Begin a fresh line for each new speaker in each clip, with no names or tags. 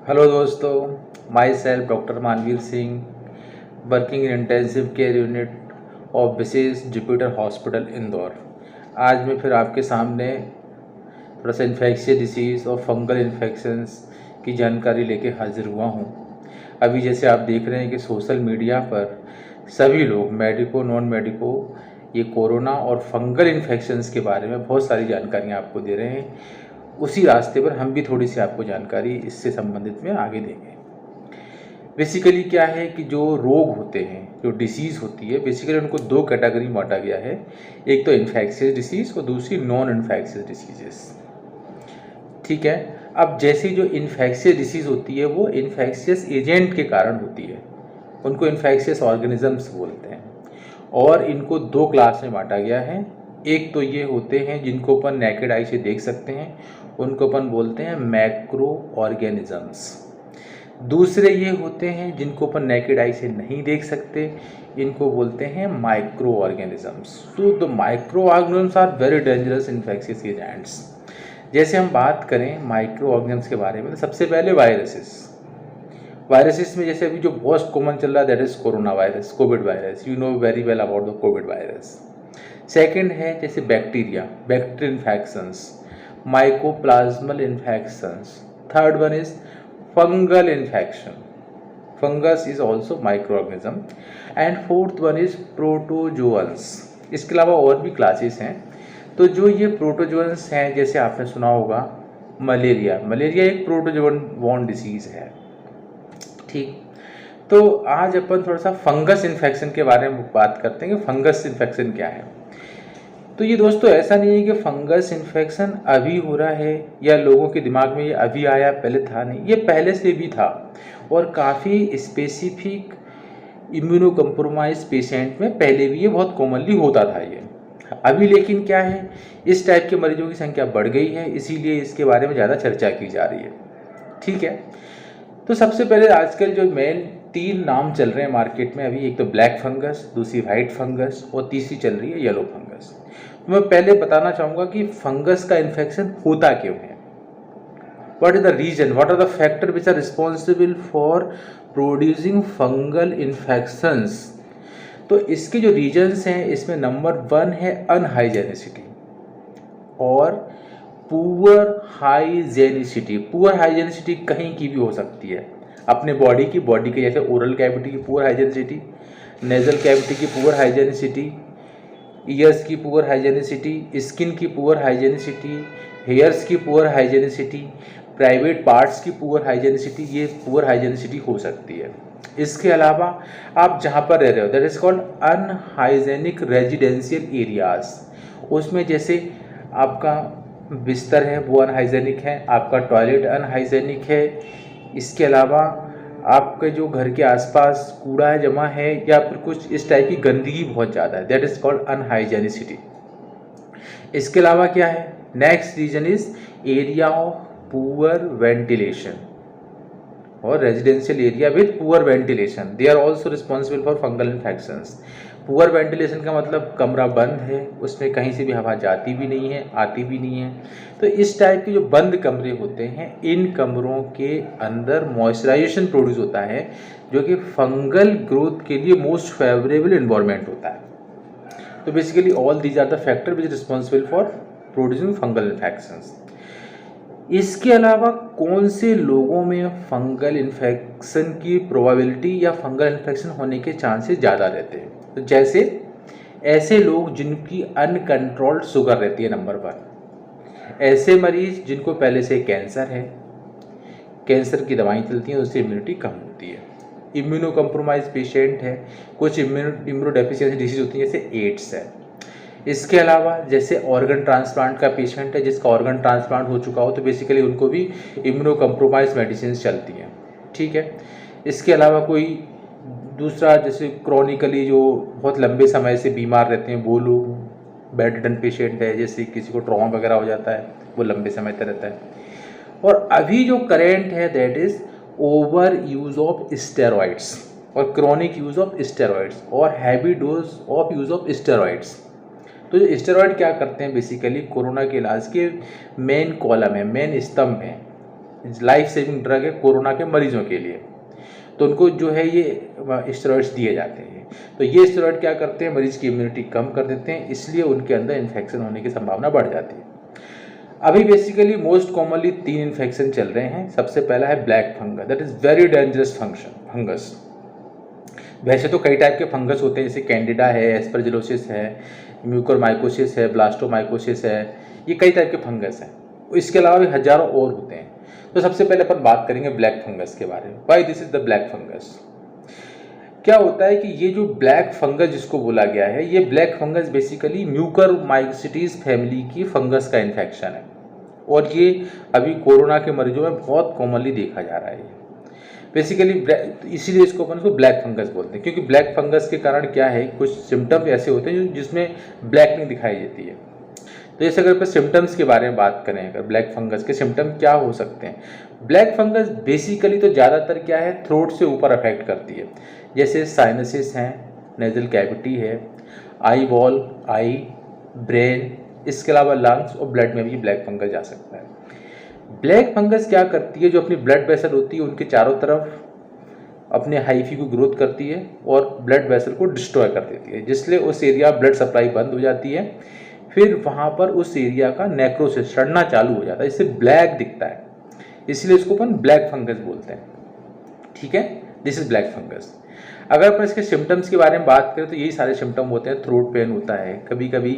Hello दोस्तों, myself doctor Manveer Singh, working in intensive care unit of Vishesh Jupiter hospital Indore. आज मैं फिर आपके सामने थोड़ा सा इन्फेक्शियस डिसीज़ और फंगल इन्फेक्शंस की जानकारी लेके हाजिर हुआ हूँ। अभी जैसे आप देख रहे हैं कि सोशल मीडिया पर सभी लोग मेडिको नॉन मेडिको ये कोरोना और फंगल इन्फेक्शंस के बारे में बहुत सारी जानकारियाँ आपको दे रहे हैं। उसी रास्ते पर हम भी थोड़ी सी आपको जानकारी इससे संबंधित में आगे देंगे। बेसिकली क्या है कि जो रोग होते हैं, जो डिसीज़ होती है, बेसिकली उनको दो कैटेगरी में बांटा गया है। एक तो इन्फेक्शियस डिसीज़ और दूसरी नॉन इन्फेक्शियस डिसीजेस। ठीक है। अब जैसे जो इन्फेक्शियस डिसीज़ होती है वो इन्फेक्शियस एजेंट के कारण होती है, उनको इन्फेक्शियस ऑर्गेनिजम्स बोलते हैं। और इनको दो क्लास में बांटा गया है। एक तो ये होते हैं जिनको अपन नेकेड आई से देख सकते हैं, उनको अपन बोलते हैं मैक्रो ऑर्गेनिजम्स। दूसरे ये होते हैं जिनको अपन नेकेड आई से नहीं देख सकते, इनको बोलते हैं microorganisms. So the microorganisms are very dangerous infectious agents. जैसे हम बात करें माइक्रो ऑर्गेनिजम्स के बारे में तो सबसे पहले वायरसेस में जैसे अभी जो मोस्ट कॉमन चल रहा है that is corona virus, covid virus. You know very well about the covid virus. Second है जैसे bacteria, bacterial infections, mycoplasmal infections. Third one is fungal infection, fungus is also micro organism. And fourth one is protozoans. इसके अलावा और भी classes हैं। तो जो ये प्रोटोजोअन्स हैं, जैसे आपने सुना होगा मलेरिया, मलेरिया एक प्रोटोजोअन बॉर्न डिसीज है। ठीक। तो आज अपन थोड़ा सा फंगस इन्फेक्शन के बारे में बात करते हैं कि फंगस इन्फेक्शन क्या है। तो ये दोस्तों ऐसा नहीं है कि फंगस इन्फेक्शन अभी हो रहा है या लोगों के दिमाग में ये अभी आया, पहले था नहीं, ये पहले से भी था और काफ़ी स्पेसिफिक इम्यूनो कम्प्रोमाइज पेशेंट में पहले भी ये बहुत कॉमनली होता था ये। अभी लेकिन क्या है, इस टाइप के मरीजों की संख्या बढ़ गई है, इसीलिए इसके बारे में ज़्यादा चर्चा की जा रही है। ठीक है। तो सबसे पहले आजकल जो मेन तीन नाम चल रहे हैं मार्केट में अभी, एक तो ब्लैक फंगस, दूसरी वाइट फंगस और तीसरी चल रही है येलो फंगस। तो मैं पहले बताना चाहूँगा कि फंगस का इन्फेक्शन होता क्यों है, what is the reason, what are the factors which are responsible for producing fungal infections। तो इसके जो रीजन्स हैं इसमें नंबर वन है अनहाइजेनिसिटी और पुअर हाइजेनिसिटी। पुअर हाइजेनिसिटी कहीं की भी हो सकती है, अपने बॉडी के जैसे ओरल कैविटी की पुअर हाइजेनिसिटी, नेजल कैविटी की पुअर हाइजेनिसिटी, ईयर्स की पुअर हाइजेनिसिटी, स्किन की पुअर हाइजेनिसिटी, हेयर्स की पुअर हाइजेनिसिटी, प्राइवेट पार्ट्स की पुअर हाइजेनिसिटी, ये पुअर हाइजेनिसिटी हो सकती है। इसके अलावा आप जहाँ पर रह रहे हो that is called unhygienic residential areas. उसमें जैसे आपका बिस्तर है वो अनहाइजेनिक है, आपका टॉयलेट अनहाइजेनिक है, इसके अलावा आपके जो घर के आसपास कूड़ा जमा है या फिर कुछ इस टाइप की गंदगी बहुत ज़्यादा है, दैट इज कॉल्ड अनहाइजेनिसिटी। इसके अलावा क्या है, next reason is area of poor ventilation और residential area with poor ventilation, they are also responsible for fungal infections. Poor ventilation का मतलब कमरा बंद है, उसमें कहीं से भी हवा जाती भी नहीं है, आती भी नहीं है। तो इस टाइप के जो बंद कमरे होते हैं, इन कमरों के अंदर मॉइस्चराइजेशन प्रोड्यूस होता है जो कि फंगल ग्रोथ के लिए मोस्ट फेवरेबल इन्वायरमेंट होता है। तो basically all these are the factor which responsible for producing fungal infections. इसके अलावा कौन से लोगों में फंगल इन्फेक्शन की प्रोबेबिलिटी या फंगल इन्फेक्शन होने के चांसेस ज़्यादा रहते हैं, तो जैसे ऐसे लोग जिनकी अनकंट्रोल्ड शुगर रहती है, नंबर वन। ऐसे मरीज जिनको पहले से कैंसर है, कैंसर की दवाएं चलती हैं, उससे इम्यूनिटी कम होती है। इम्यूनो कम्प्रोमाइज पेशेंट है, कुछ इम्यूनो डेफिशिएंसी डिसीज होती है जैसे एड्स है। इसके अलावा जैसे ऑर्गन ट्रांसप्लांट का पेशेंट है, जिसका ऑर्गन ट्रांसप्लांट हो चुका हो, तो बेसिकली उनको भी इम्यूनो कम्प्रोमाइज मेडिसिन चलती हैं। ठीक है। इसके अलावा कोई दूसरा जैसे क्रॉनिकली जो बहुत लंबे समय से बीमार रहते हैं वो लोग, बेड रिडन पेशेंट है, जैसे किसी को ट्रॉमा वगैरह हो जाता है वो लंबे समय तक रहता है। और अभी जो करेंट है that is over use of steroids और क्रॉनिक यूज ऑफ स्टेरॉइड्स और heavy dose of use of steroids. तो जो स्टेरॉइड क्या करते हैं, बेसिकली कोरोना के इलाज के मेन कॉलम है, मेन स्तंभ है। लाइफ सेविंग ड्रग है कोरोना के मरीजों के लिए। तो उनको जो है ये स्टेरॉइड्स दिए जाते हैं। तो ये स्टेरॉइड क्या करते हैं, मरीज की इम्यूनिटी कम कर देते हैं, इसलिए उनके अंदर इन्फेक्शन होने की संभावना बढ़ जाती है। अभी बेसिकली मोस्ट कॉमनली 3 इन्फेक्शन चल रहे हैं। सबसे पहला है black fungus, that is very dangerous fungus. वैसे तो कई टाइप के फंगस होते हैं, जैसे कैंडिडा है, एस्परजिलोसिस है, म्यूकोरमाइकोसिस है, ब्लास्टोमाइकोसिस है, ये कई टाइप के फंगस हैं। इसके अलावा भी हजारों और होते हैं। तो सबसे पहले अपन बात करेंगे ब्लैक फंगस के बारे में। Why this is the black fungus. क्या होता है कि ये जो ब्लैक फंगस जिसको बोला गया है, ये black fungus basically mucormycosis family की फंगस का इन्फेक्शन है और ये अभी कोरोना के मरीजों में बहुत कॉमनली देखा जा रहा है। बेसिकली इसीलिए इसको अपन को ब्लैक फंगस बोलते हैं, क्योंकि ब्लैक फंगस के कारण क्या है, कुछ सिम्टम्स ऐसे होते हैं जिसमें ब्लैकनिंग दिखाई देती है। तो जैसे अगर अपन सिम्टम्स के बारे में बात करें, अगर ब्लैक फंगस के सिम्टम क्या हो सकते हैं। ब्लैक फंगस बेसिकली तो ज़्यादातर क्या है, थ्रोट से ऊपर अफेक्ट करती है, जैसे साइनसिस हैं, नेजल कैविटी है, आई बॉल, आई, ब्रेन, इसके अलावा लंग्स और ब्लड में भी ब्लैक फंगस जा सकता है। ब्लैक फंगस क्या करती है, जो अपनी ब्लड वेसल होती है उनके चारों तरफ अपने हाइफी को ग्रोथ करती है और ब्लड वेसल को डिस्ट्रॉय कर देती है, जिसलिए उस एरिया ब्लड सप्लाई बंद हो जाती है। फिर वहाँ पर उस एरिया का नेक्रोसिस, सड़ना चालू हो जाता है, इससे ब्लैक दिखता है, इसलिए इसको अपन ब्लैक फंगस बोलते हैं। ठीक है, दिस इज ब्लैक फंगस। अगर अपन इसके सिम्टम्स के बारे में बात करें तो यही सारे सिम्टम होते हैं। थ्रोट पेन होता है, कभी कभी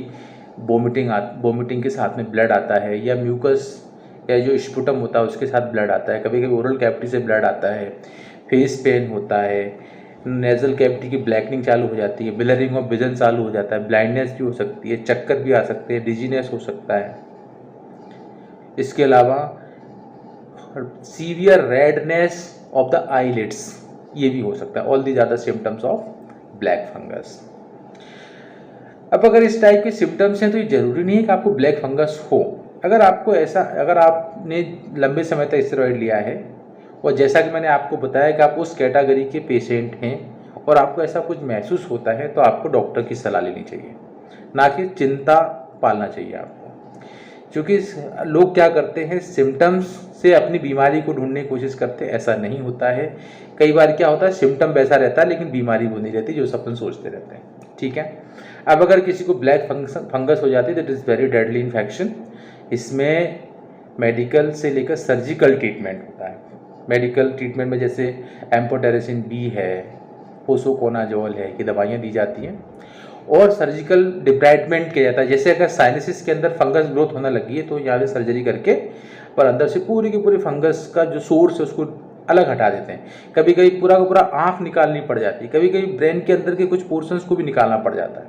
वोमिटिंग के साथ में ब्लड आता है, या म्यूकस या जो स्पुटम होता है उसके साथ ब्लड आता है, कभी कभी ओरल कैविटी से ब्लड आता है, फेस पेन होता है, नेजल कैविटी की ब्लैकनिंग चालू हो जाती है, ब्लरिंग ऑफ विजन चालू हो जाता है, ब्लाइंडनेस भी हो सकती है, चक्कर भी आ सकते हैं, डिजीनेस हो सकता है। इसके अलावा severe redness of the eyelids, ये भी हो सकता है। ऑल दी ज़्यादा सिम्टम्स ऑफ ब्लैक फंगस। अब अगर इस टाइप के सिम्टम्स हैं तो ये जरूरी नहीं है कि आपको ब्लैक फंगस हो। अगर आपने लंबे समय तक स्टेरॉइड लिया है और जैसा कि मैंने आपको बताया कि आप उस कैटेगरी के पेशेंट हैं और आपको ऐसा कुछ महसूस होता है, तो आपको डॉक्टर की सलाह लेनी चाहिए, ना कि चिंता पालना चाहिए आपको। क्योंकि लोग क्या करते हैं, सिम्टम्स से अपनी बीमारी को ढूंढने की कोशिश करते हैं, ऐसा नहीं होता है। कई बार क्या होता है, सिम्टम वैसा रहता है लेकिन बीमारी वो नहीं रहती जो अपन सोचते रहते हैं। ठीक है, अब अगर किसी को ब्लैक फंगस हो जाती है, that is very deadly infection. इसमें मेडिकल से लेकर सर्जिकल ट्रीटमेंट होता है। मेडिकल ट्रीटमेंट में जैसे एम्फोटेरेसिन बी है, पोसोकोनाजोल है, कि दवाइयाँ दी जाती हैं, और सर्जिकल डिब्राइडमेंट किया जाता है। जैसे अगर साइनसिस के अंदर फंगस ग्रोथ होने लगी है तो यहाँ पे सर्जरी करके पर अंदर से पूरी की पूरी फंगस का जो सोर्स है उसको अलग हटा देते हैं। कभी कभी पूरा का पूरा आँख निकालनी पड़ जाती है, कभी कभी ब्रेन के अंदर के कुछ पोर्शंस को भी निकालना पड़ जाता है।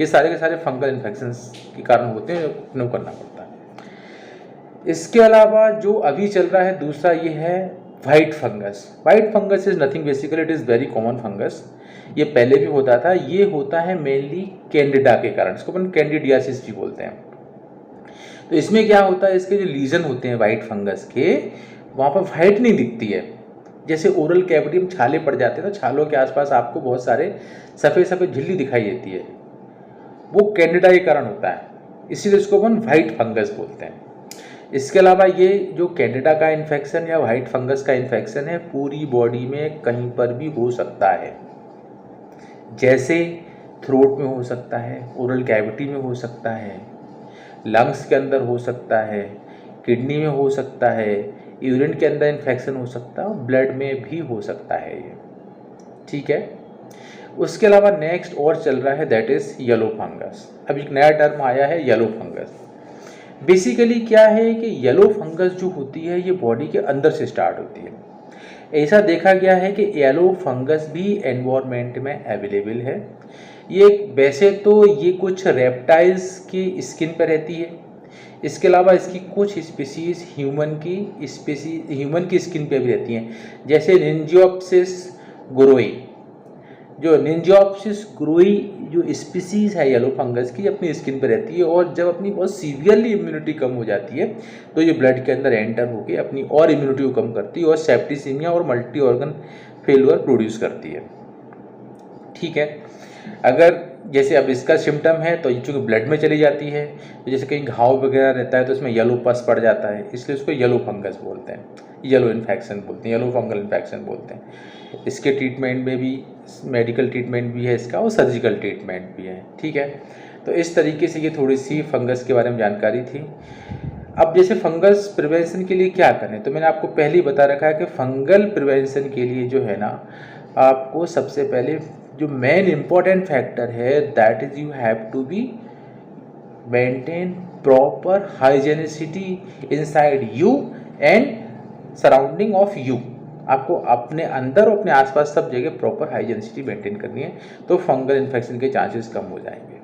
ये सारे के सारे फंगल इन्फेक्शंस के कारण होते हैं, नो करना पड़ता है। इसके अलावा जो अभी चल रहा है दूसरा, ये है white fungus. White fungus is nothing, basically it is very common fungus. ये पहले भी होता था। ये होता है मेनली कैंडिडा के कारण, इसको अपन कैंडिडियासिस भी बोलते हैं। तो इसमें क्या होता है, इसके जो लीजन होते हैं वाइट फंगस के, वहाँ पर वाइट नहीं दिखती है। जैसे ओरल कैविटी में छाले पड़ जाते हैं तो छालों के आसपास आपको बहुत सारे सफ़ेद सफ़ेद झिल्ली दिखाई देती है, वो कैंडिडा के कारण होता है, इसीलिए इसको अपन वाइट फंगस बोलते हैं। इसके अलावा ये जो कैंडिडा का इन्फेक्शन या वाइट फंगस का इन्फेक्शन है, पूरी बॉडी में कहीं पर भी हो सकता है। जैसे थ्रोट में हो सकता है, ओरल कैविटी में हो सकता है, लंग्स के अंदर हो सकता है, किडनी में हो सकता है, यूरिन के अंदर इन्फेक्शन हो सकता है, और ब्लड में भी हो सकता है ये। ठीक है, उसके अलावा नेक्स्ट और चल रहा है, दैट इज येलो फंगस। अब एक नया टर्म आया है, येलो फंगस। बेसिकली क्या है कि येलो फंगस जो होती है ये बॉडी के अंदर से स्टार्ट होती है। ऐसा देखा गया है कि येलो फंगस भी एनवायरनमेंट में अवेलेबल है। ये वैसे तो ये कुछ रेप्टाइल्स की स्किन पर रहती है, इसके अलावा इसकी कुछ स्पीसीज ह्यूमन की स्किन पे भी रहती हैं, जैसे निंजियोप्सिस गुरोई। जो निंजियोप्सिस गुरोई जो स्पीसीज है येलो फंगस की, अपनी स्किन पर रहती है, और जब अपनी बहुत सीवियरली इम्यूनिटी कम हो जाती है तो ये ब्लड के अंदर एंटर होकर अपनी और इम्यूनिटी को कम करती है और सेप्टिसीमिया और मल्टी ऑर्गन फेलियर प्रोड्यूस करती है। ठीक है, अगर जैसे अब इसका सिम्टम है तो ये चूँकि ब्लड में चली जाती है, तो जैसे कहीं घाव वगैरह रहता है तो उसमें येलो पस पड़ जाता है, इसलिए उसको येलो फंगस बोलते हैं, येलो इन्फेक्शन बोलते हैं, येलो फंगल इन्फेक्शन बोलते हैं। इसके ट्रीटमेंट में भी मेडिकल ट्रीटमेंट भी है इसका और सर्जिकल ट्रीटमेंट भी है, ठीक है। तो इस तरीके से ये थोड़ी सी फंगस के बारे में जानकारी थी। अब जैसे फंगस प्रिवेंशन के लिए क्या करें, तो मैंने आपको पहले ही बता रखा है कि फंगल प्रिवेंशन के लिए जो है ना, आपको सबसे पहले जो मेन इम्पॉर्टेंट फैक्टर है that is you have to be maintain proper hygienicity inside you and surrounding of you. आपको अपने अंदर और अपने आसपास सब जगह प्रॉपर हाइजेनिसिटी मेंटेन करनी है, तो फंगल इन्फेक्शन के चांसेस कम हो जाएंगे।